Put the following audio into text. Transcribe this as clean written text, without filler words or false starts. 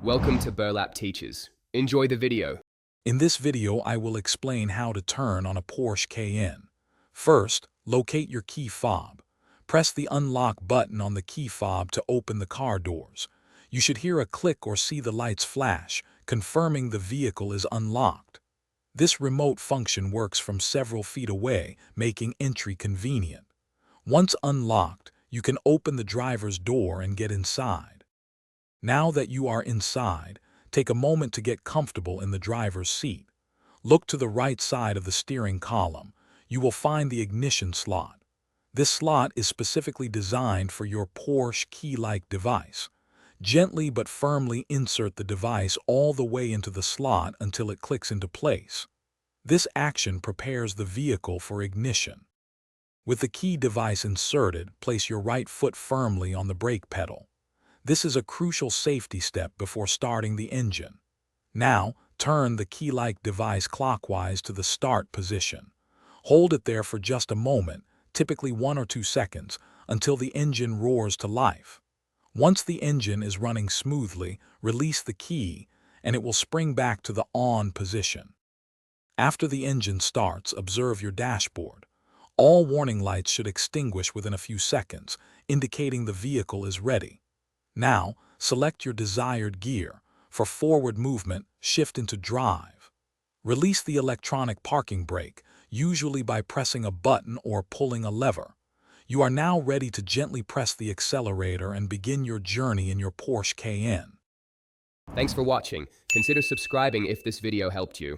Welcome to Burlap Teachers. Enjoy the video. In this video, I will explain how to turn on a Porsche Cayenne. First, locate your key fob. Press the unlock button on the key fob to open the car doors. You should hear a click or see the lights flash, confirming the vehicle is unlocked. This remote function works from several feet away, making entry convenient. Once unlocked, you can open the driver's door and get inside. Now that you are inside, take a moment to get comfortable in the driver's seat. Look to the right side of the steering column. You will find the ignition slot. This slot is specifically designed for your Porsche key-like device. Gently but firmly insert the device all the way into the slot until it clicks into place. This action prepares the vehicle for ignition. With the key device inserted, place your right foot firmly on the brake pedal. This is a crucial safety step before starting the engine. Now, turn the key-like device clockwise to the start position. Hold it there for just a moment, typically 1 or 2 seconds, until the engine roars to life. Once the engine is running smoothly, release the key, and it will spring back to the on position. After the engine starts, observe your dashboard. All warning lights should extinguish within a few seconds, indicating the vehicle is ready. Now, select your desired gear. For forward movement, shift into drive. Release the electronic parking brake, usually by pressing a button or pulling a lever. You are now ready to gently press the accelerator and begin your journey in your Porsche Cayenne. Thanks for watching. Consider subscribing if this video helped you.